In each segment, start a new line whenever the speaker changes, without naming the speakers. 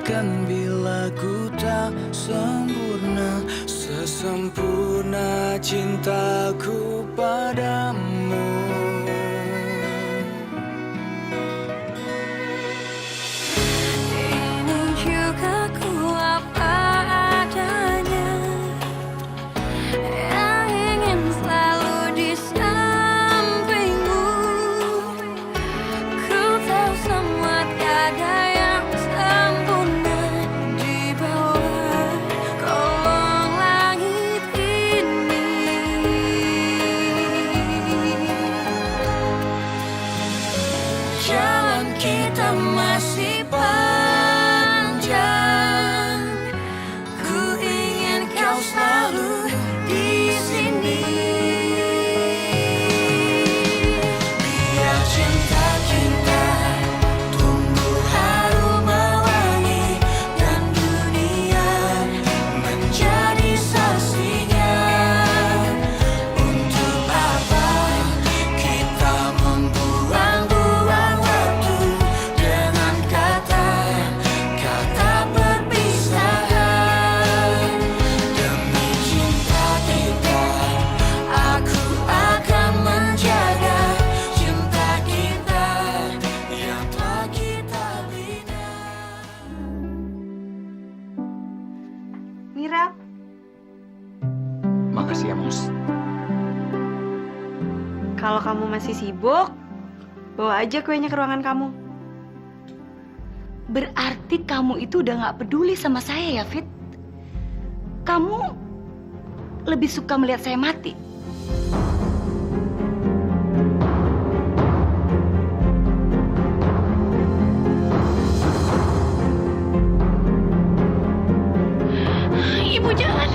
Bahkan bila ku tak sempurna, sesempurna cintaku padamu.
Ini juga ku apa adanya, yang ingin selalu di sampingmu. Ku tahu semua tiada yang sempurna di bawah kolong langit ini. Jalan kita masih panjang, ku ingin kau selalu di sini. Biar cinta kita tumbuh harum mewangi, dan dunia menjadi saksinya. Untuk apa kita membuang-buang waktu dengan kata-kata perpisahan. Demi cinta kita, aku akan menjaga cinta kita yang telah kita bina.
Mira,
Makasih ya, Mus.
kalau kamu masih sibuk, bawa aja kuenya ke ruangan kamu.
Berarti kamu itu udah gak peduli sama saya ya, Fit? Kamu lebih suka melihat saya mati? Ibu jangan.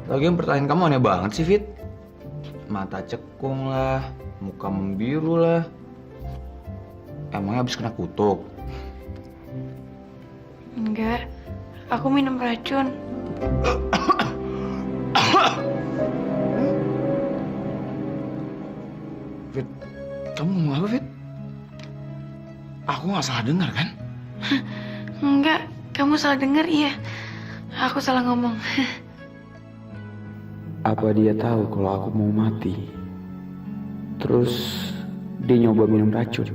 Lagian pertanyaan kamu aneh banget sih, Fit. Mata cekung lah, muka membiru lah. Emangnya habis kena kutuk?
Enggak, aku minum racun.
Fit, kamu ngomong apa, Fit? Aku nggak salah dengar kan?
Enggak, kamu salah dengar, iya. Aku salah ngomong.
Apa dia tahu kalau aku mau mati? Terus dia nyoba minum racun.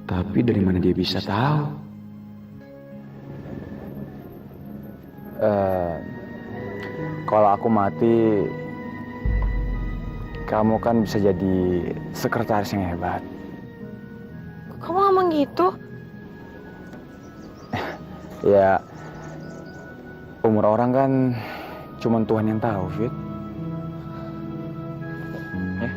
Tapi dari mana dia bisa tahu? Kalau aku mati, kamu kan bisa jadi sekretaris yang hebat.
Kamu ngomong gitu?
Ya, umur orang kan cuman Tuhan yang tahu, Fit. Ya.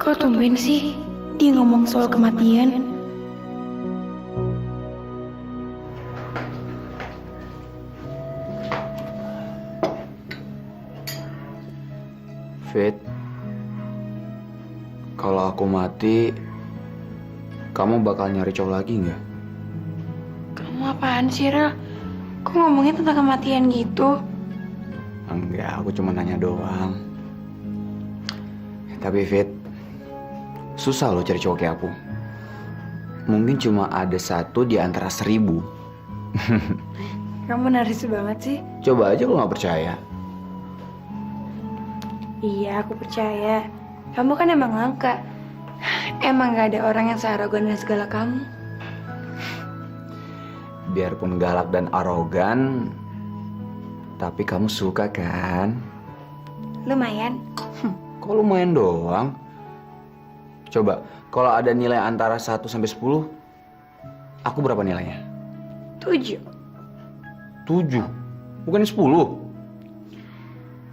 Kok tumben sih dia ngomong soal kematian?
Fit, kalau aku mati, kamu bakal nyari cowok lagi nggak?
Kamu apaan sih, Rel? Kok ngomongin tentang kematian gitu?
Enggak, aku cuma nanya doang. Tapi Fit, susah loh cari cowok kayak aku. Mungkin cuma ada 1 di antara 1000.
Kamu narsis banget sih.
Coba aja lo nggak percaya.
Iya, aku percaya. Kamu kan emang langka. Emang gak ada orang yang searogan dan segala kamu.
Biarpun galak dan arogan, tapi kamu suka kan?
Lumayan.
Kok lumayan doang? Coba, kalau ada nilai antara 1 sampai 10, aku berapa nilainya?
7.
7? Bukan 10?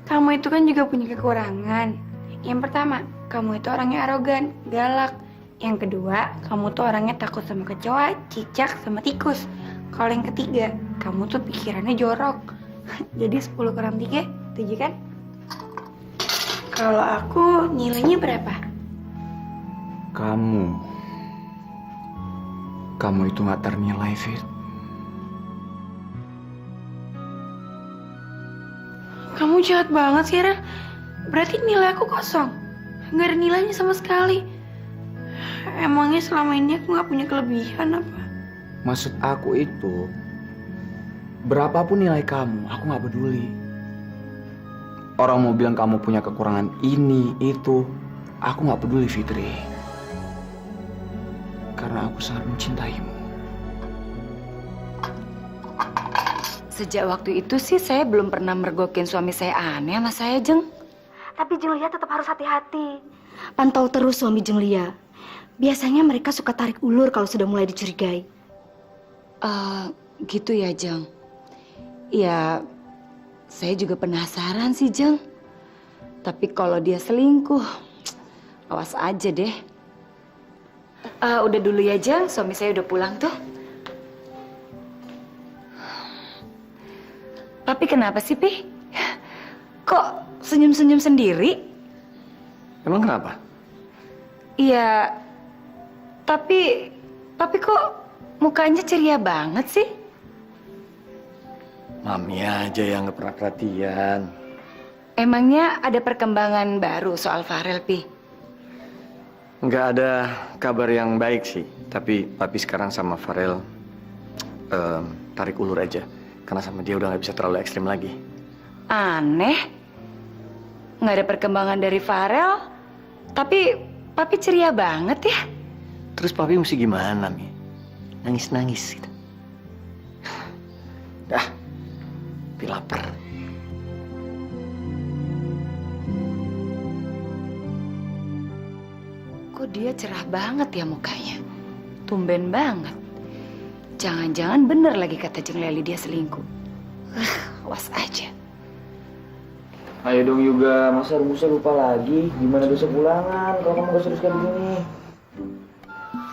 Kamu itu kan juga punya kekurangan. Yang pertama, kamu itu orangnya arogan, galak. Yang kedua, kamu tuh orangnya takut sama kecoa, cicak, sama tikus. Kalau yang ketiga, kamu tuh pikirannya jorok. Jadi 10 kurang 3, 7 kan? Kalau aku nilainya berapa?
Kamu itu gak ternilai, Fit.
Kamu jahat banget sih, Ra. Berarti nilai aku kosong. Gak ada nilainya sama sekali. Emangnya selama ini aku gak punya kelebihan apa?
Maksud aku itu, berapapun nilai kamu, aku gak peduli. Orang mau bilang kamu punya kekurangan ini, itu, aku gak peduli, Fitri. Karena aku sangat mencintaimu.
Sejak waktu itu sih saya belum pernah mergokin suami saya aneh sama saya, Jeng. Tapi Jeng Lia tetap harus hati-hati. Pantau terus suami Jeng Lia. Biasanya mereka suka tarik ulur kalau sudah mulai dicurigai. Gitu ya, Jeng. Ya, saya juga penasaran sih, Jeng. Tapi kalau dia selingkuh, awas aja deh. Udah dulu ya, Jeng. Suami saya udah pulang tuh. Papi kenapa sih, Pi? Kok senyum-senyum sendiri?
Emang kenapa?
Iya, tapi kok mukanya ceria banget sih?
Mami aja yang gak pernah perhatian.
Emangnya ada perkembangan baru soal Farel, Pi?
Nggak ada kabar yang baik sih. Tapi papi sekarang sama Farel tarik ulur aja. Karena sama dia udah nggak bisa terlalu ekstrim lagi.
Aneh. Nggak ada perkembangan dari Farel. Tapi papi ceria banget ya.
Terus papi mesti gimana, Mi? Nangis-nangis gitu. Dah, papi lapar.
Kok dia cerah banget ya mukanya? Tumben banget. Jangan-jangan bener lagi kata Jeng Leli dia selingkuh. Awas aja.
Ayo dong juga, masa rumusnya lupa lagi? Gimana besok ulangan kalau kamu gak serius kayak begini?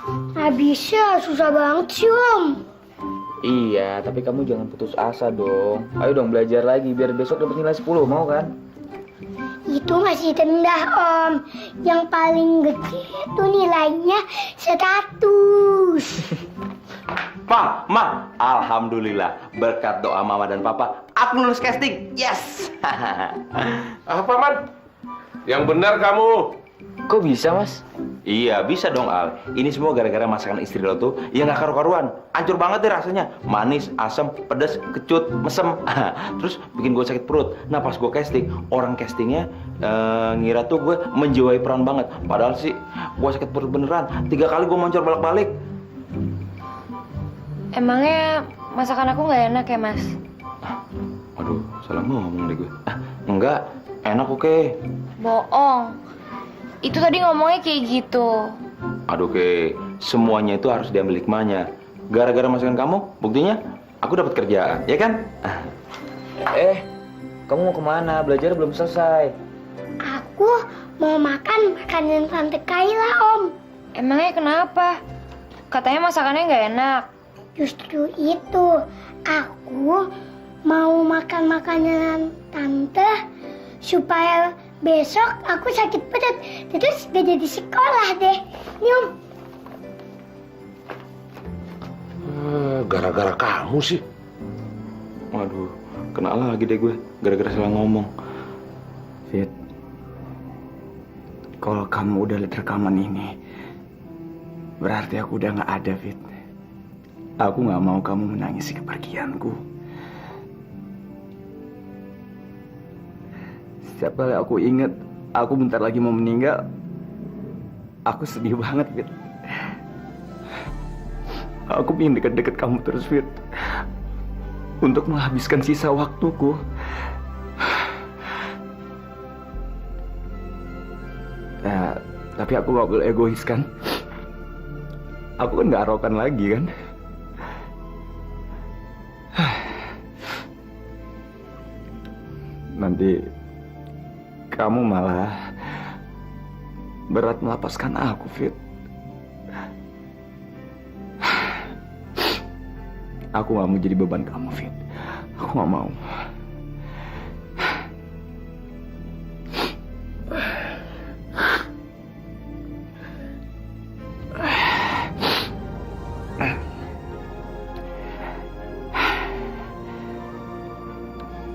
Nggak bisa, susah banget sih, Om.
Iya, tapi kamu jangan putus asa dong. Ayo dong belajar lagi biar besok dapat nilai 10, mau kan?
Itu masih rendah, Om. Yang paling gede itu nilainya 100.
Ma, alhamdulillah berkat doa mama dan papa, aku lulus casting. Yes.
Apa, Man? Yang benar kamu.
Kok bisa, Mas?
Iya, bisa dong, Al. Ini semua gara-gara masakan istri lo tuh yang gak karu-karuan. Hancur banget deh rasanya. Manis, asam, pedas, kecut, mesem. Terus bikin gue sakit perut. Nah, pas gue casting, orang castingnya ngira tuh gue menjiwai peran banget. Padahal sih gue sakit perut beneran. 3 kali gue moncor bolak-balik.
Emangnya masakan aku nggak enak ya, Mas?
Aduh, salah ngomong deh gue. Enggak, enak oke.
Bohong. Itu tadi ngomongnya kayak gitu.
Aduh, semuanya itu harus diambil hikmahnya. Gara-gara masakan kamu, buktinya aku dapat kerjaan, ya kan?
Kamu mau kemana? Belajar belum selesai.
Aku mau makan makanan Tante Kayla, Om.
Emangnya kenapa? Katanya masakannya nggak enak.
Justru itu, aku mau makan makanan Tante supaya besok aku sakit perut. Terus gak jadi sekolah deh. Nih, Om.
Gara-gara kamu sih.
Waduh, kena lagi deh gue. Gara-gara salah ngomong.
Fit, kalau kamu udah lihat rekaman ini, berarti aku udah gak ada, Fit. Aku gak mau kamu menangisi kepergianku. Setiap kali aku ingat aku bentar lagi mau meninggal, aku sedih banget, Fit. Aku ingin deket-deket kamu terus, Fit. Untuk menghabiskan sisa waktuku. Ya, tapi aku gak boleh egois kan? Aku kan gak arogan lagi kan? Nanti kamu malah berat melapaskan aku, Fit. Aku gak mau jadi beban kamu, Fit. Aku gak mau.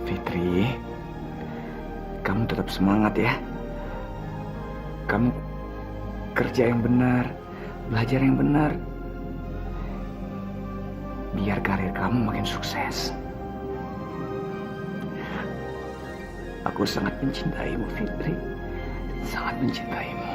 Fitri, kamu tetap semangat ya. Kamu kerja yang benar, belajar yang benar. Biar karir kamu makin sukses. Aku sangat mencintaimu, Fitri. Sangat mencintaimu.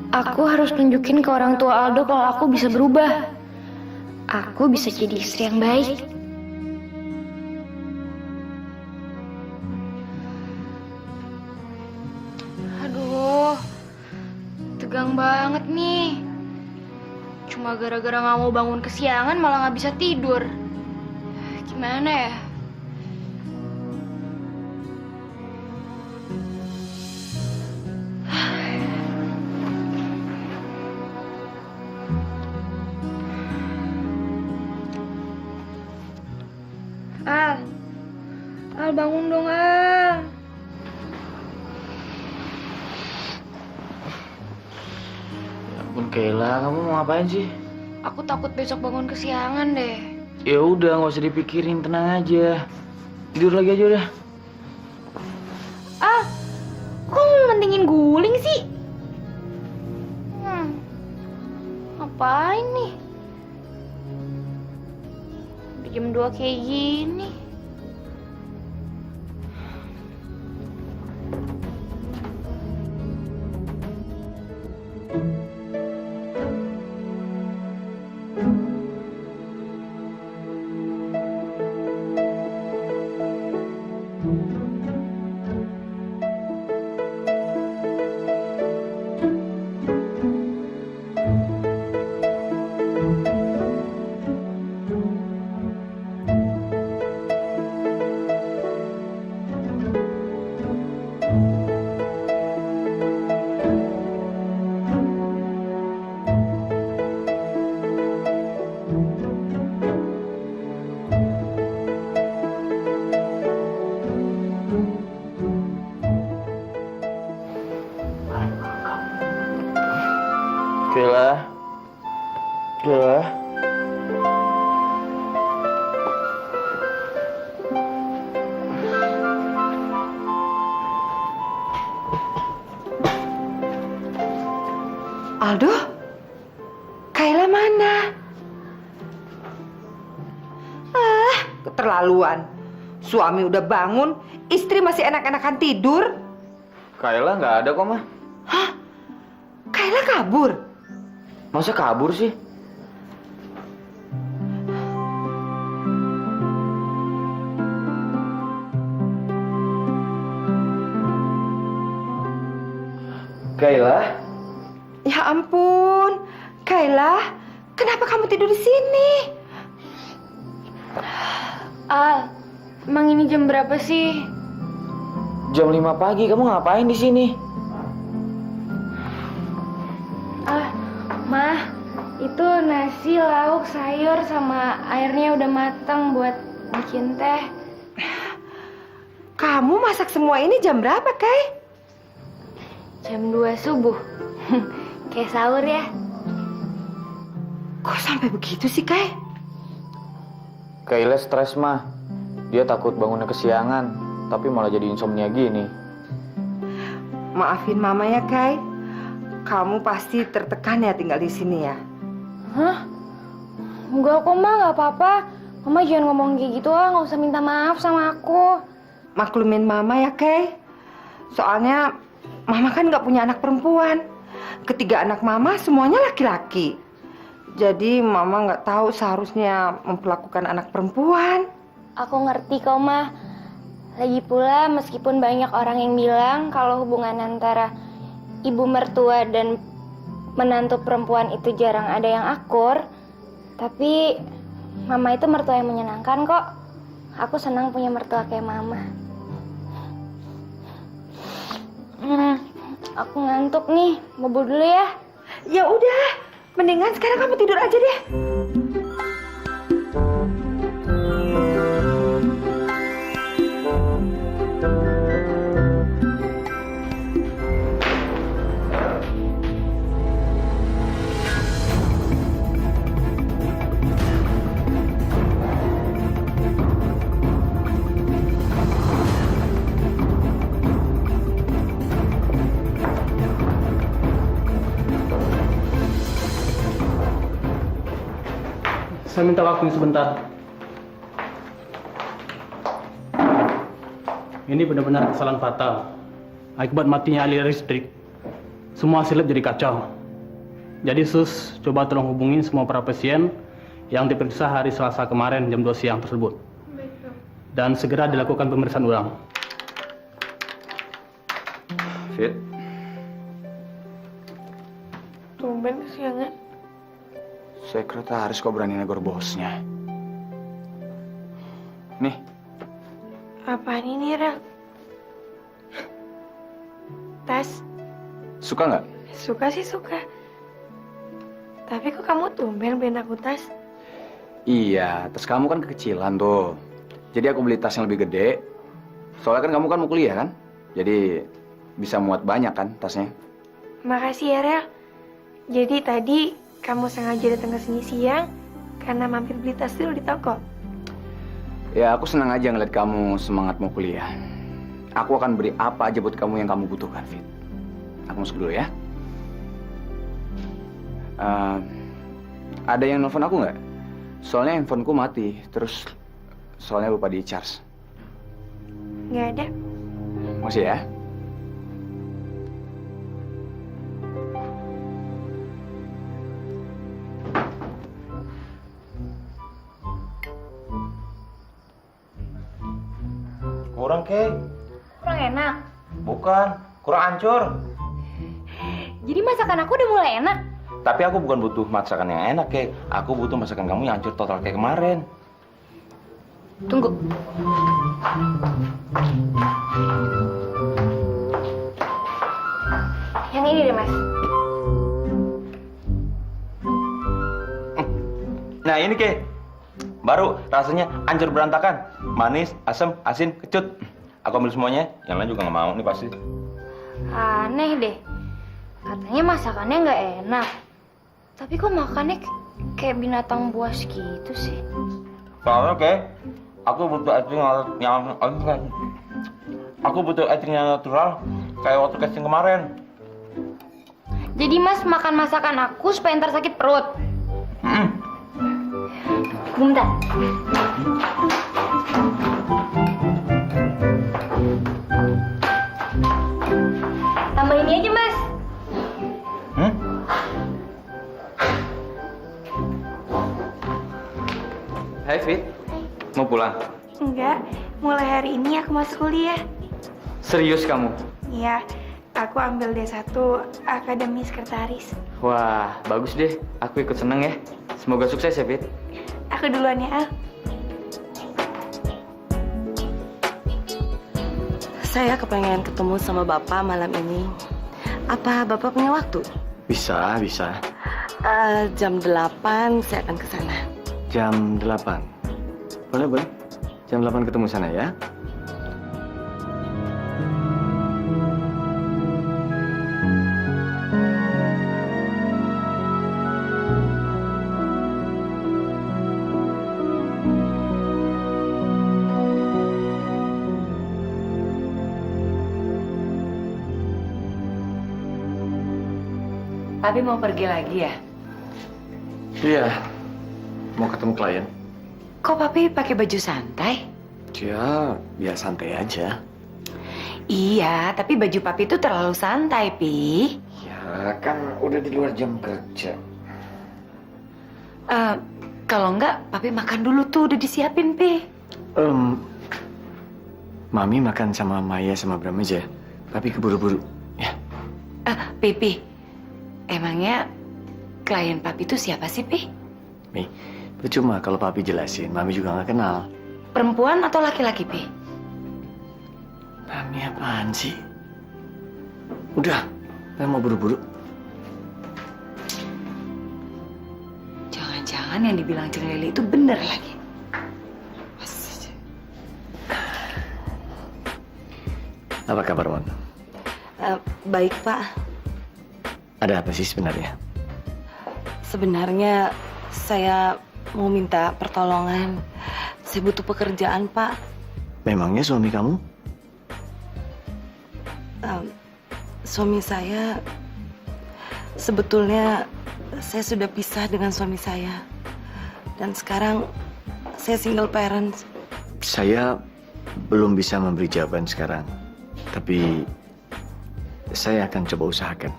Aku harus nunjukin ke orang tua Aldo kalau aku bisa berubah. Aku bisa jadi istri yang baik. Aduh, tegang banget nih. Cuma gara-gara nggak mau bangun kesiangan malah nggak bisa tidur. Gimana ya? Al bangun dong, Al.
Ya ampun Kayla, kamu mau ngapain sih?
Aku takut besok bangun kesiangan deh.
Ya udah, nggak usah dipikirin, tenang aja. Tidur lagi aja udah.
Ah, kok mentingin guling sih? Ngapain nih? Udah jam 2 kayak gini.
Kayla. Kayla.
Aldo? Kayla mana? Keterlaluan. Suami udah bangun, istri masih enak-enakan tidur.
Kayla nggak ada kok, Mah.
Hah? Kayla kabur?
Masa kabur sih? Kayla?
Ya ampun, Kayla, kenapa kamu tidur di sini?
Al, emang ini jam berapa sih?
Jam 5 pagi, kamu ngapain di sini?
Mah, itu nasi, lauk, sayur, sama airnya udah matang buat bikin teh.
Kamu masak semua ini jam berapa, Kay?
Jam 2 subuh. Kayak sahur ya.
Kok sampai begitu sih, Kay?
Kayla stres, Mah. Dia takut bangunnya kesiangan, tapi malah jadi insomnia gini.
Maafin Mama ya, Kay. Kamu pasti tertekan ya tinggal di sini ya.
Hah? Enggak kok, Ma, nggak apa-apa. Mama jangan ngomong kayak gitu, nggak usah minta maaf sama aku.
Maklumin Mama ya, Kay. Soalnya Mama kan nggak punya anak perempuan. Ketiga anak Mama semuanya laki-laki. Jadi Mama nggak tahu seharusnya memperlakukan anak perempuan.
Aku ngerti kok, Ma. Lagi pula, meskipun banyak orang yang bilang kalau hubungan antara ibu mertua dan menantu perempuan itu jarang ada yang akur, tapi Mama itu mertua yang menyenangkan kok. Aku senang punya mertua kayak Mama. Aku ngantuk nih, bobo dulu ya.
Ya udah, mendingan sekarang kamu tidur aja deh.
Saya minta waktu sebentar. Ini benar-benar kesalahan fatal. Akibat matinya aliran listrik, semua hasil lab jadi kacau. Jadi Sus, coba tolong hubungin semua para pasien yang diperiksa hari Selasa kemarin jam 2 siang tersebut. Dan segera dilakukan pemeriksaan ulang.
Fit,
Tumben kesiangan.
Sekretaris kok berani negor bosnya. Nih,
Apaan ini, Rel? Tas?
suka nggak?
Suka sih suka. Tapi kok kamu tumben beliin aku tas?
Iya, tas kamu kan kekecilan tuh. Jadi aku beli tas yang lebih gede. Soalnya kan kamu kan mau kuliah kan? Jadi bisa muat banyak kan tasnya.
Makasih ya, Rel. Jadi tadi kamu sengaja datang ke sini siang karena mampir beli tas dulu di toko.
Ya, aku senang aja ngeliat kamu semangat mau kuliah. Aku akan beri apa aja buat kamu yang kamu butuhkan, Fit. Aku masuk dulu ya. Ada yang nelfon aku nggak? Soalnya handphoneku mati, terus soalnya lupa di-charge.
Nggak ada.
Masih ya?
Kurang, Kay.
Kurang enak.
Bukan, kurang hancur.
Jadi masakan aku udah mulai enak.
Tapi aku bukan butuh masakan yang enak, Kay. Aku butuh masakan kamu yang hancur total kayak kemarin.
Tunggu. Yang ini deh, Mas.
Nah ini, Kay. Baru rasanya hancur berantakan. Manis, asam, asin, kecut. Aku ambil semuanya. Yang lain juga nggak mau nih pasti.
Aneh deh. Katanya masakannya nggak enak. Tapi kok makannya kayak binatang buas gitu sih.
Soalnya, Kay, aku butuh acting yang aku butuh acting yang natural kayak waktu casting kemarin.
Jadi Mas makan masakan aku supaya ntar sakit perut. Bentar. Tambah ini aja, Mas.
Hai Fit, mau pulang?
Enggak, mulai hari ini aku masuk kuliah.
Serius kamu?
Iya, aku ambil D1 Akademi Sekretaris.
Wah, bagus deh. Aku ikut seneng ya. Semoga sukses ya, Fit.
Aku duluan ya, Al.
Saya kepengen ketemu sama Bapak malam ini. Apa Bapak punya waktu?
Bisa, bisa.
Jam 8 saya akan ke sana.
Jam 8. Boleh, boleh. Jam 8 ketemu sana ya.
Papi mau pergi lagi ya?
Iya. Mau ketemu klien.
Kok Papi pakai baju santai?
Ya santai aja.
Iya, tapi baju Papi itu terlalu santai, Pi.
Ya, kan udah di luar jam kerja.
Kalau enggak, Papi makan dulu tuh, udah disiapin, Pi.
Mami makan sama Maya sama Bram aja. Papi keburu-buru. Ya.
Pipi, emangnya klien Papi itu siapa sih, Pi?
Mi, percuma kalau Papi jelasin. Mami juga nggak kenal.
Perempuan atau laki-laki, Pi?
Mami apaan sih? Udah, saya mau buru-buru.
Jangan-jangan yang dibilang Jeng Leli itu bener lagi.
Apa kabar, Mon?
Baik, Pak.
Ada apa sih sebenarnya?
Sebenarnya saya mau minta pertolongan. Saya butuh pekerjaan, Pak.
Memangnya suami kamu?
Suami saya sebetulnya saya sudah pisah dengan suami saya. Dan sekarang saya single parents.
Saya belum bisa memberi jawaban sekarang. Tapi saya akan coba usahakan.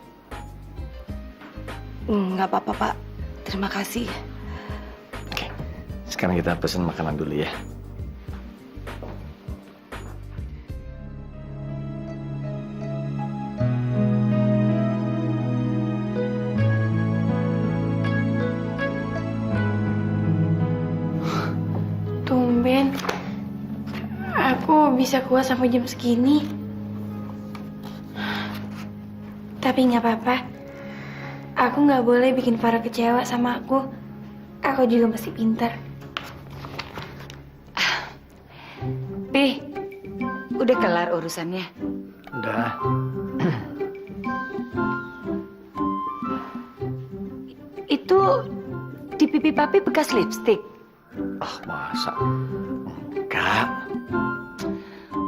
Nggak apa-apa, Pak. Terima kasih.
Oke, sekarang kita pesan makanan dulu ya.
Tumben. Aku bisa kuat sampai jam segini. Tapi nggak apa-apa. Aku nggak boleh bikin Farah kecewa sama aku. Aku juga masih pintar.
Pi, udah kelar urusannya?
Udah.
Itu di pipi Papi bekas lipstik.
Masa? Enggak.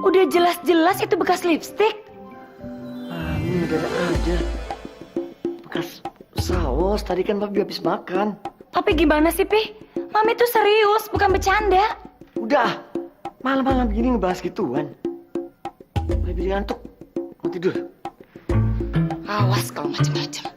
Udah jelas-jelas itu bekas lipstik.
Ini ada aja. Bekas saus, tadi kan Papi habis makan.
Tapi gimana sih, Pi? Mami tuh serius, bukan bercanda.
Udah, malam-malam gini ngebahas gituan. Papi ngantuk, mau tidur.
Awas kalau macam-macam.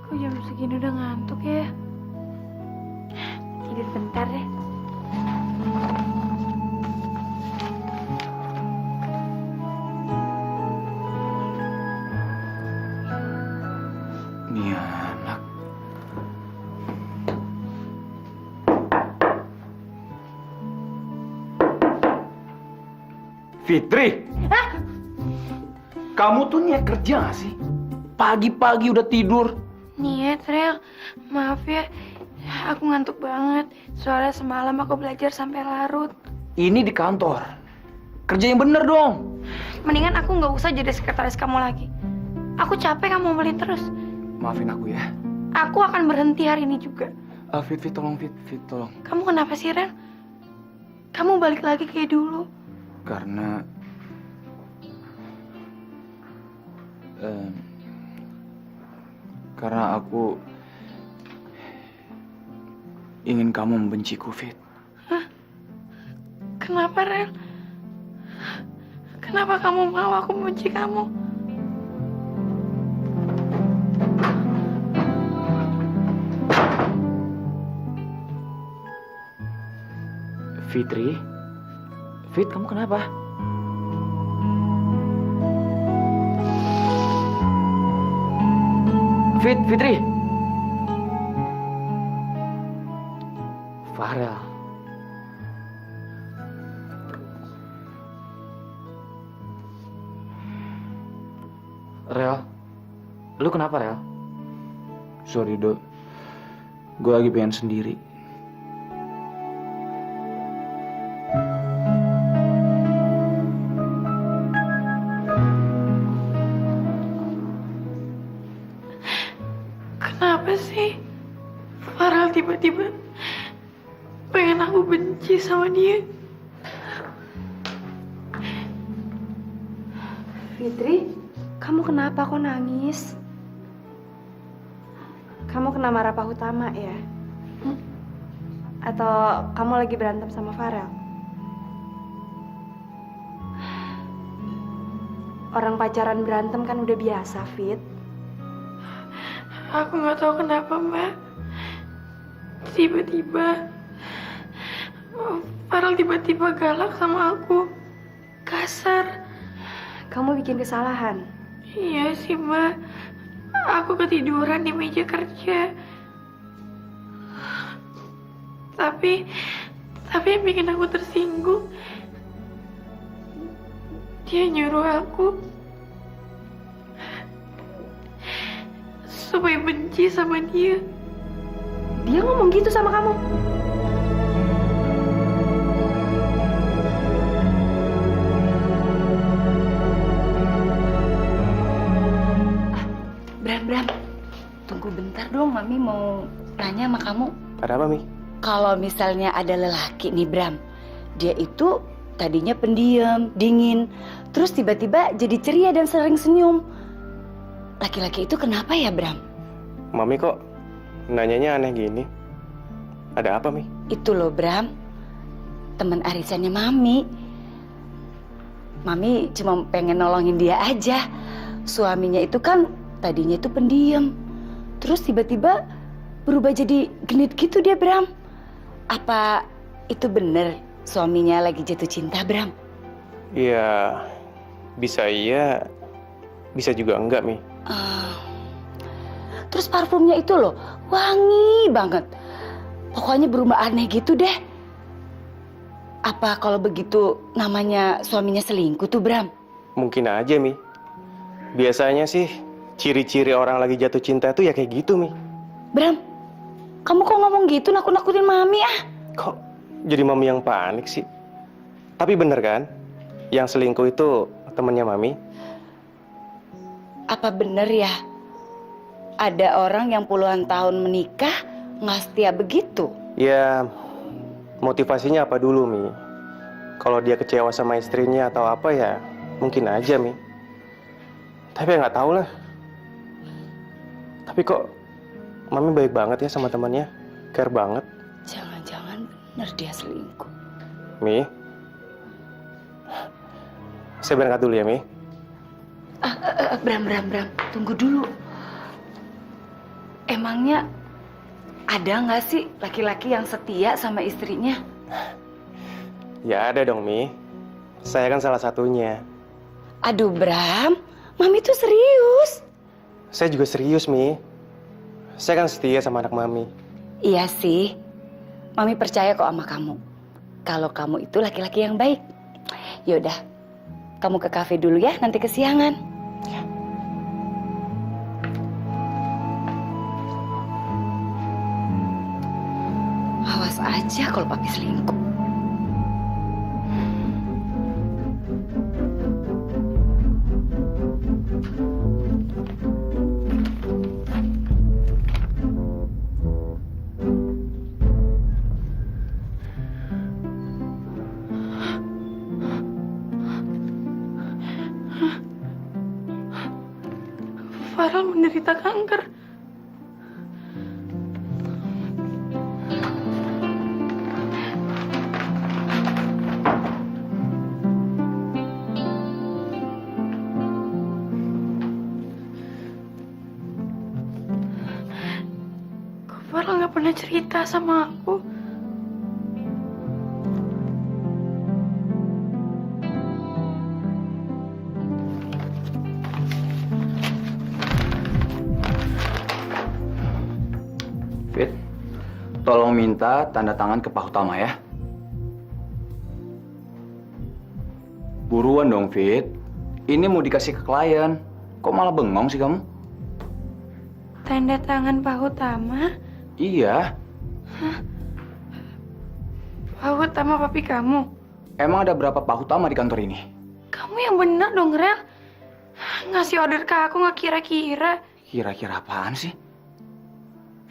Kok jam segini udah ngantuk ya? Tidur bentar deh.
Nih anak. Fitri! Kamu tuh niat kerja gak sih? Pagi-pagi udah tidur.
Niat, Rel. Maaf ya. Aku ngantuk banget. Soalnya semalam aku belajar sampai larut.
Ini di kantor. Kerja yang bener dong.
Mendingan aku nggak usah jadi sekretaris kamu lagi. Aku capek kamu ngomelin terus.
Maafin aku ya.
Aku akan berhenti hari ini juga.
Fit, tolong Fit, tolong.
Kamu kenapa sih, Rel? Kamu balik lagi kayak dulu.
Karena aku ingin kamu membenciku, Fit.
Hah? Kenapa, Rel? Kenapa kamu mau aku membenci kamu?
Fitri? Fit, kamu kenapa? Fitri? Farel. Rel, lu kenapa, Rel? Sorry, Dok. Gue lagi pengen sendiri.
Kenapa sih Farel tiba-tiba pengen aku benci sama dia? Fitri, kamu kenapa kok nangis? Kamu kena marah Pak Utama ya? Atau kamu lagi berantem sama Farel? Orang pacaran berantem kan udah biasa, Fit. Aku nggak tahu kenapa, Mbak. Tiba-tiba Farel tiba-tiba galak sama aku. Kasar. Kamu bikin kesalahan? Iya sih, Mbak. Aku ketiduran di meja kerja. Tapi yang bikin aku tersinggung, dia nyuruh aku supaya benci sama dia. Dia ngomong gitu sama kamu?
Bram, tunggu bentar dong, Mami mau tanya sama kamu.
Ada apa, Mi?
Kalau misalnya ada lelaki nih, Bram, dia itu tadinya pendiam, dingin, terus tiba-tiba jadi ceria dan sering senyum. Laki-laki itu kenapa ya, Bram?
Mami kok nanyanya aneh gini? Ada apa, Mi?
Itu loh, Bram, teman arisannya Mami. Mami cuma pengen nolongin dia aja. Suaminya itu kan tadinya itu pendiam, terus tiba-tiba berubah jadi genit gitu dia, Bram. Apa itu bener suaminya lagi jatuh cinta, Bram?
Iya, bisa iya, bisa juga enggak, Mi.
Terus parfumnya itu loh, wangi banget. Pokoknya berubah aneh gitu deh. Apa kalau begitu namanya suaminya selingkuh tuh, Bram?
Mungkin aja, Mi. Biasanya sih ciri-ciri orang lagi jatuh cinta itu ya kayak gitu, Mi.
Bram, kamu kok ngomong gitu nakut-nakutin Mami ah?
Kok jadi Mami yang panik sih? Tapi bener kan, yang selingkuh itu temennya Mami?
Apa bener ya? Ada orang yang puluhan tahun menikah nggak setia begitu?
Ya, motivasinya apa dulu, Mi? Kalau dia kecewa sama istrinya atau apa ya, mungkin aja, Mi. Tapi nggak tahu lah. Tapi kok Mami baik banget ya sama temannya, care banget.
Jangan-jangan bener dia selingkuh.
Mi, saya berangkat dulu ya, Mi.
Bram, tunggu dulu. Emangnya ada nggak sih laki-laki yang setia sama istrinya?
Ya ada dong, Mi. Saya kan salah satunya.
Aduh, Bram, Mami tuh serius.
Saya juga serius, Mi. Saya kan setia sama anak Mami.
Iya sih, Mami percaya kok sama kamu. Kalau kamu itu laki-laki yang baik. Yaudah, kamu ke kafe dulu ya, nanti kesiangan. Ya. Awas aja kalau papi selingkuh.
Farel menderita kanker. Kok Farel nggak pernah cerita sama aku?
Fit, tolong minta tanda tangan ke Pak Utama ya. Buruan dong, Fit. Ini mau dikasih ke klien. Kok malah bengong sih kamu?
Tanda tangan Pak Utama?
Iya.
Pak Utama papi kamu?
Emang ada berapa Pak Utama di kantor ini?
Kamu yang benar dong, Rel. Ngasih order ke aku nggak kira-kira.
Kira-kira apaan sih?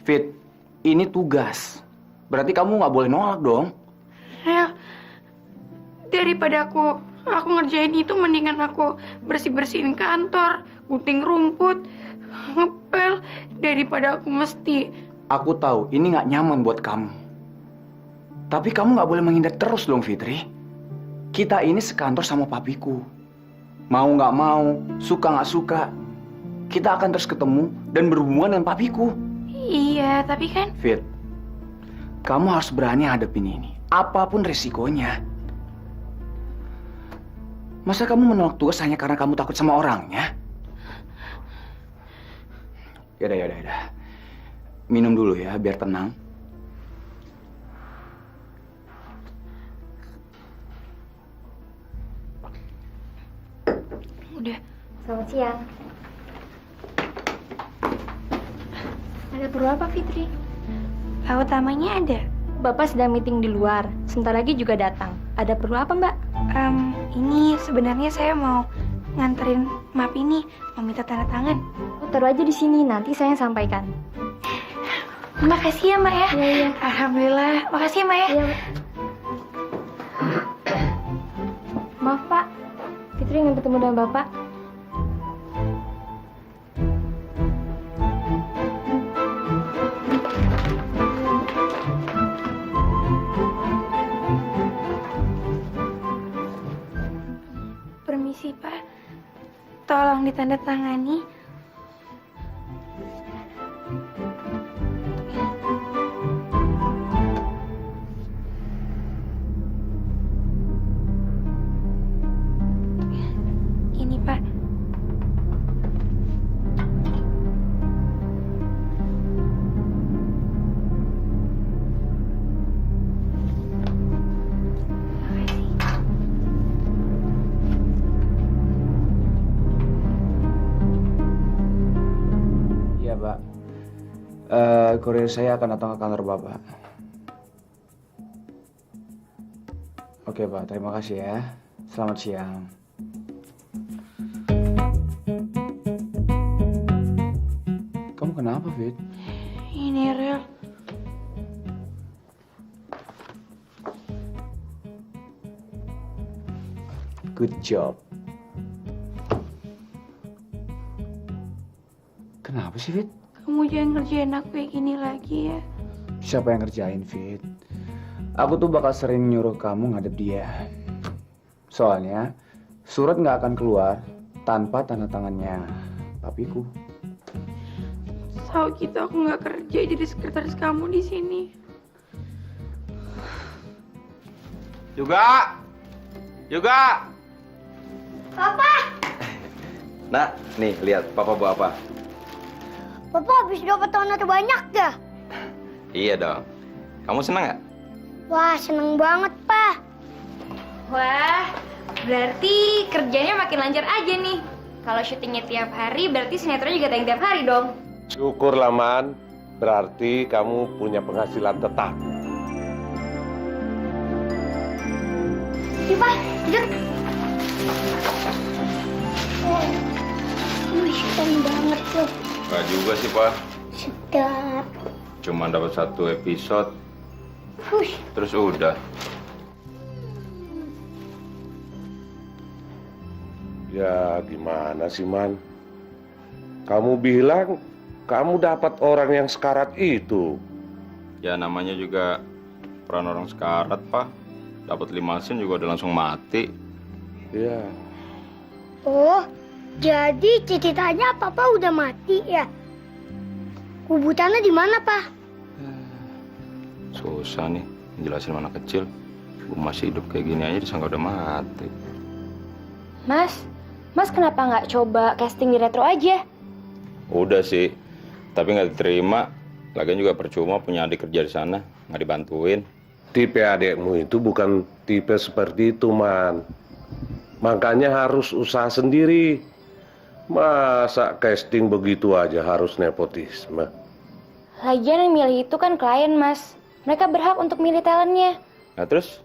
Fit, ini tugas. Berarti kamu nggak boleh nolak dong.
Rel, daripada aku Aku ngerjain itu mendingan aku bersih-bersihin kantor, gunting rumput, ngepel, daripada aku mesti.
Aku tahu ini nggak nyaman buat kamu. Tapi kamu nggak boleh menghindar terus dong, Fitri. Kita ini sekantor sama papiku. Mau nggak mau, suka nggak suka, kita akan terus ketemu dan berhubungan dengan papiku.
Iya, tapi kan...
Fit, kamu harus berani hadapin ini, apapun resikonya. Masa kamu menolak tugas hanya karena kamu takut sama orangnya? Yaudah. Minum dulu ya, biar tenang.
Udah.
Selamat siang.
Ada perlu apa, Fitri? Pak utamanya ada.
Bapak sedang meeting di luar. Sebentar lagi juga datang. Ada perlu apa, Mbak?
Ini sebenarnya saya mau nganterin map ini, mau minta tanda tangan.
Oh, taruh aja di sini, nanti saya sampaikan.
Makasih ya, Mbak ya.
Iya.
Alhamdulillah. Makasih ya, Mbak ya.
Iya, Mbak. Maaf, Pak. Fitri ingin bertemu dengan Bapak.
Permisi, Pak. Tolong ditandatangani. Ini, Pak.
Iya, Pak. Kurir saya akan datang ke kantor Bapak. Oke, Pak. Terima kasih ya. Selamat siang. Kamu kenapa, Fit?
Ini real.
Good job. Kenapa sih, Fit?
Kamu jangan ngerjain aku kayak gini lagi ya.
Siapa yang ngerjain, Fit? Aku tuh bakal sering nyuruh kamu ngadep dia. Soalnya, surat nggak akan keluar tanpa tanda tangannya papiku.
Tahu gitu aku nggak kerja jadi sekretaris kamu di sini.
Juga.
Papa,
Nah, nih lihat papa bawa apa?
Papa habis dapat donat banyak dah.
Iya dong. Kamu senang nggak?
Wah, seneng banget, Pak.
Wah, berarti kerjanya makin lancar aja nih. Kalau syutingnya tiap hari, berarti sinetronnya juga tayang tiap hari dong.
Syukurlah, Man. Berarti kamu punya penghasilan tetap.
Iya, Pak. Duduk. Wih, keren banget tuh.
Nggak juga sih, Pak.
Sedap.
Cuma dapat 1 episode,
Wush.
terus udah.
Ya, gimana sih, Man? Kamu bilang kamu dapat orang yang sekarat itu.
Ya namanya juga peran orang sekarat, Pak. Dapat 5 sen juga udah langsung mati.
Ya.
Oh, jadi ceritanya Papa udah mati ya? Kubutannya di mana, Pak?
Susah nih jelasin anak kecil. Gue masih hidup kayak gini aja disangka udah mati.
Mas kenapa nggak coba casting di Retro aja?
Udah sih, tapi nggak diterima. Lagian juga percuma punya adik kerja di sana, nggak dibantuin.
Tipe adekmu itu bukan tipe seperti itu, Man. Makanya harus usaha sendiri. Masa casting begitu aja harus nepotisme?
Lagian yang milih itu kan klien, Mas. Mereka berhak untuk milih talentnya.
Nah terus,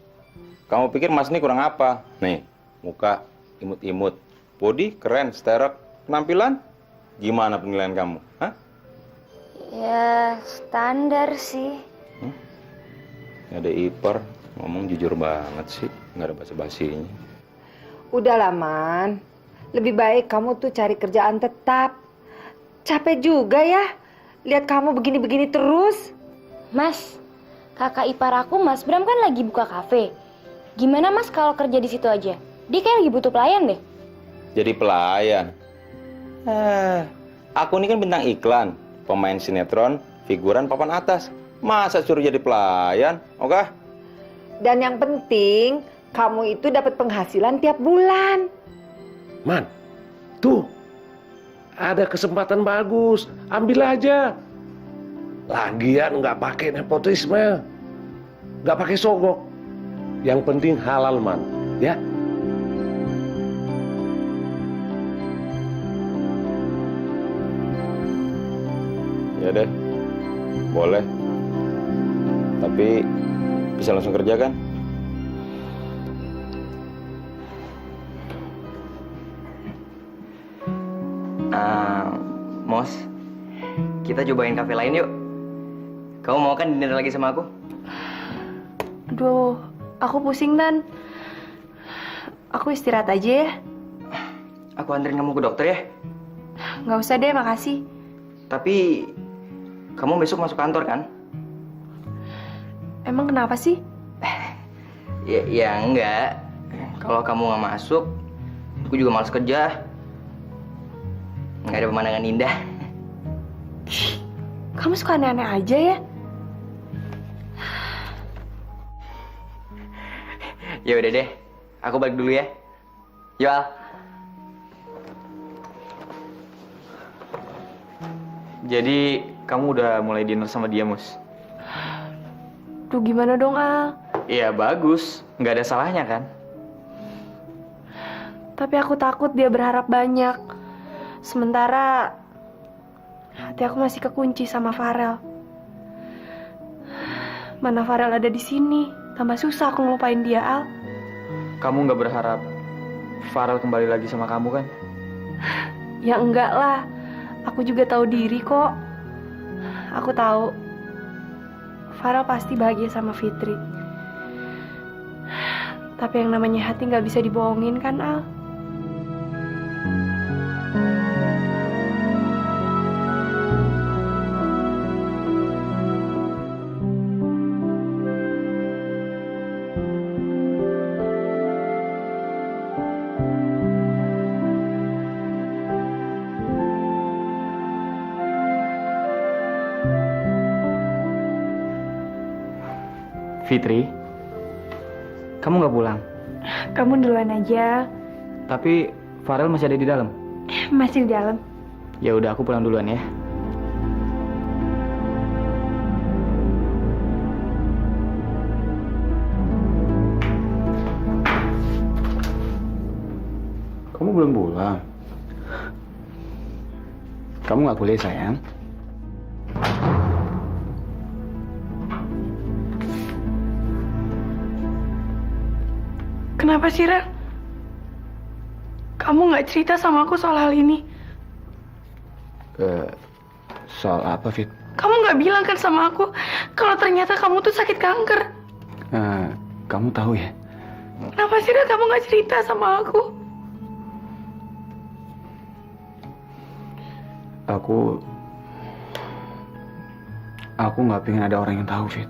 kamu pikir Mas ini kurang apa? Nih, muka imut-imut, body keren, sterek, penampilan gimana penilaian kamu? Hah?
Ya, standar sih.
Ada ipar, ngomong jujur banget sih, nggak ada basa-basinya.
Udahlah, Man. Lebih baik kamu tuh cari kerjaan tetap. Capek juga ya, lihat kamu begini-begini terus.
Mas, kakak ipar aku Mas Bram kan lagi buka kafe. Gimana Mas kalau kerja di situ aja? Dia kayak lagi butuh pelayan deh.
Jadi pelayan. Aku ini kan bintang iklan, pemain sinetron, figuran papan atas. Masa suruh jadi pelayan, oke?
Dan yang penting, kamu itu dapat penghasilan tiap bulan.
Man, tuh ada kesempatan bagus, ambil aja. Lagian nggak pakai nepotisme, nggak pakai sogok. Yang penting halal, Man, ya.
Ya deh, boleh. Tapi bisa langsung kerja kan?
Mos, kita cobain kafe lain yuk. Kamu mau kan dinner lagi sama aku?
Aduh, aku pusing, Dan. Aku istirahat aja ya.
Aku anterin kamu ke dokter ya.
Nggak usah deh, makasih.
Tapi kamu besok masuk kantor kan?
Emang kenapa sih?
Ya enggak. Kalau kamu nggak masuk, aku juga malas kerja. Nggak ada pemandangan indah.
Kamu suka aneh-aneh aja ya?
Ya udah deh, aku balik dulu ya. Yo Al.
Jadi kamu udah mulai dinner sama dia, Mus?
Duh, gimana dong, Al?
Iya bagus, nggak ada salahnya kan?
Tapi aku takut dia berharap banyak. Sementara hati aku masih kekunci sama Farel. Mana Farel ada di sini, tambah susah aku ngelupain dia, Al.
Kamu nggak berharap Farel kembali lagi sama kamu kan?
Ya enggak lah, aku juga tahu diri kok. Aku tahu Farel pasti bahagia sama Fitri. Tapi yang namanya hati nggak bisa dibohongin kan, Al?
Fitri, kamu nggak pulang?
Kamu duluan aja.
Tapi Farel masih ada di dalam?
Masih di dalam.
Ya udah, aku pulang duluan ya. Kamu belum pulang? Kamu nggak boleh, sayang.
Kenapa sih, Rel? Kamu nggak cerita sama aku soal hal ini?
Soal apa, Fit?
Kamu nggak bilang kan sama aku kalau ternyata kamu tuh sakit kanker?
Kamu tahu ya?
Kenapa sih, Rel, kamu nggak cerita sama aku?
Aku nggak pengen ada orang yang tahu, Fit.